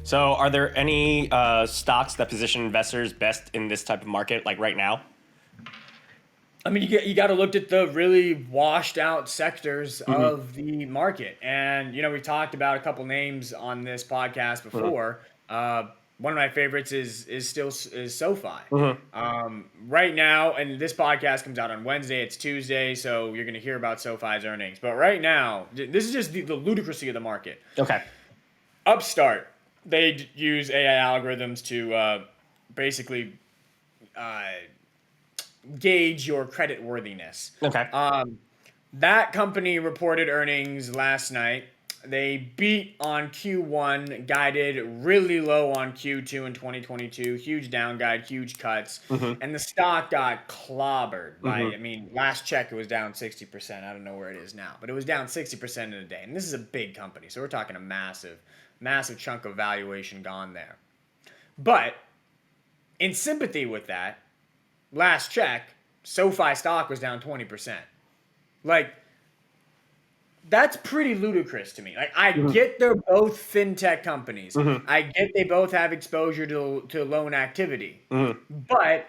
So, are there any stocks that position investors best in this type of market, like right now? I mean, you got to look at the really washed out sectors Hmm. of the market, and we talked about a couple names on this podcast Hmm. before. One of my favorites is SoFi. Hmm. Right now, and this podcast comes out on Wednesday. It's Tuesday, so you're going to hear about SoFi's earnings. But right now, this is just the ludicrousy of the market. Okay. Upstart, they use AI algorithms to basically uh, gauge your credit worthiness. Okay. That company reported earnings last night. They beat on Q1, guided really low on Q2 in 2022, huge down guide, huge cuts, Hmm. and the stock got clobbered by, Hmm. I mean, last check it was down 60%. I don't know where it is now, but it was down 60% in a day. And this is a big company, so we're talking a massive, massive chunk of valuation gone there. But in sympathy with that, last check, SoFi stock was down 20%. Like, that's pretty ludicrous to me. Like, I Hmm. get they're both fintech companies. Hmm. I get they both have exposure to loan activity. Hmm. But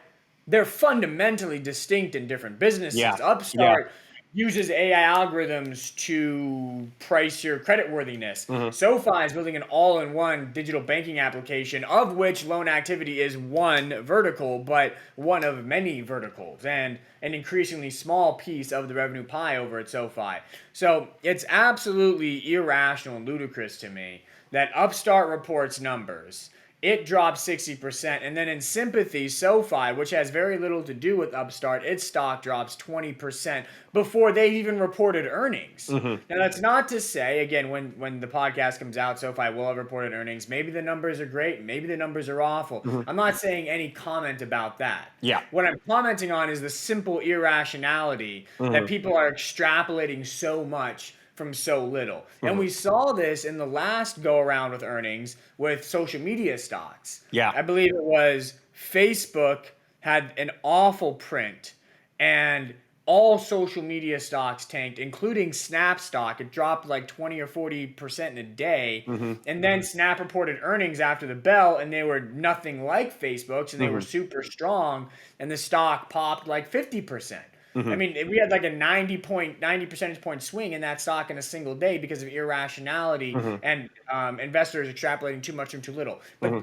they're fundamentally distinct in different Yeah. businesses. Yeah. Upstart uses AI algorithms to price your creditworthiness. Hmm. SoFi is building an all-in-one digital banking application, of which loan activity is one vertical, but one of many verticals, and an increasingly small piece of the revenue pie over at SoFi. So it's absolutely irrational and ludicrous to me that Upstart reports numbers. It dropped 60%. And then in sympathy, SoFi, which has very little to do with Upstart, its stock drops 20% before they even reported earnings. Hmm. Now, that's not to say, again, when the podcast comes out, SoFi will have reported earnings. Maybe the numbers are great. Maybe the numbers are awful. Hmm. I'm not saying any comment about that. Yeah. What I'm commenting on is the simple irrationality that Hmm. people are extrapolating so much from so little. And Hmm. we saw this in the last go around with earnings with social media stocks. Yeah. I believe it was Facebook had an awful print, and all social media stocks tanked, including Snap stock. It dropped like 20 or 40% in a day. Hmm. And then Snap reported earnings after the bell, and they were nothing like Facebook's, and they were Hmm. super strong, and the stock popped like 50%. I Hmm. mean, we had like a 90 percentage point swing in that stock in a single day because of irrationality Hmm. and investors extrapolating too much from too little. But Hmm.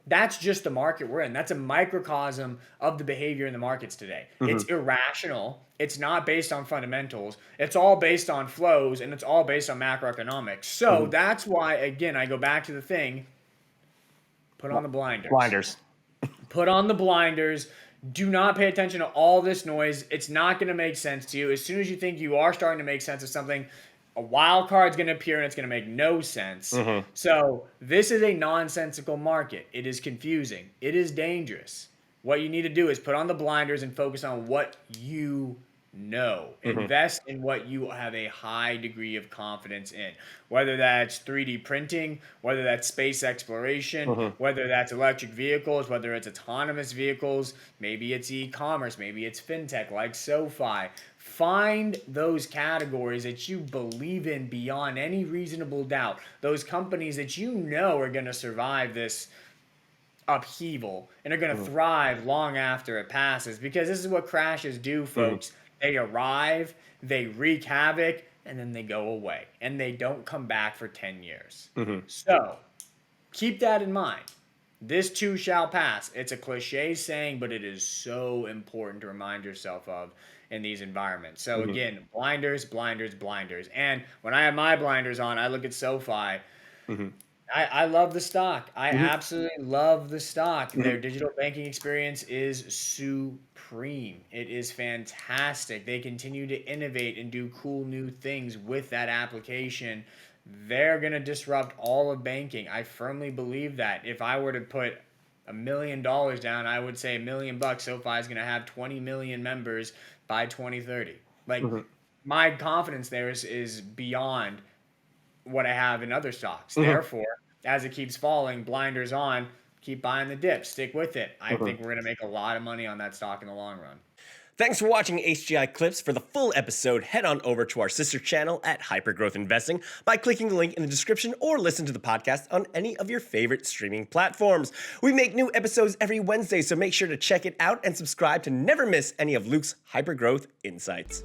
that's just the market we're in. That's a microcosm of the behavior in the markets today. It's Hmm. irrational. It's not based on fundamentals. It's all based on flows, and it's all based on macroeconomics. So Hmm. that's why, again, I go back to the thing: put on the blinders. Blinders. Put on the blinders. Do not pay attention to all this noise. It's not going to make sense to you. As soon as you think you are starting to make sense of something, a wild card's going to appear and it's going to make no sense. Hmm. So, this is a nonsensical market. It is confusing. It is dangerous. What you need to do is put on the blinders and focus on what you know. Hmm. Invest in what you have a high degree of confidence in. Whether that's 3D printing, whether that's space exploration, Hmm. whether that's electric vehicles, whether it's autonomous vehicles, maybe it's e-commerce, maybe it's fintech like SoFi. Find those categories that you believe in beyond any reasonable doubt. Those companies that you know are going to survive this upheaval and are going to Hmm. thrive long after it passes, because this is what crashes do, Hmm. folks. They arrive, they wreak havoc, and then they go away, and they don't come back for 10 years. Hmm. So keep that in mind. This too shall pass. It's a cliche saying, but it is so important to remind yourself of in these environments. So Hmm. again, blinders, blinders, blinders. And when I have my blinders on, I look at SoFi. Hmm. I love the stock. I Hmm. absolutely love the stock. Their Hmm. digital banking experience is supreme. It is fantastic. They continue to innovate and do cool new things with that application. They're going to disrupt all of banking. I firmly believe that. If I were to put $1 million down, I would say $1 million. SoFi is going to have 20 million members by 2030. Like, Hmm. my confidence there is beyond what I have in other stocks. Hmm. Therefore, as it keeps falling, blinders on, keep buying the dip, stick with it. I Hmm. think we're going to make a lot of money on that stock in the long run. Thanks for watching HGI Clips. For the full episode, head on over to our sister channel at Hypergrowth Investing by clicking the link in the description or listen to the podcast on any of your favorite streaming platforms. We make new episodes every Wednesday, so make sure to check it out and subscribe to never miss any of Luke's hypergrowth insights.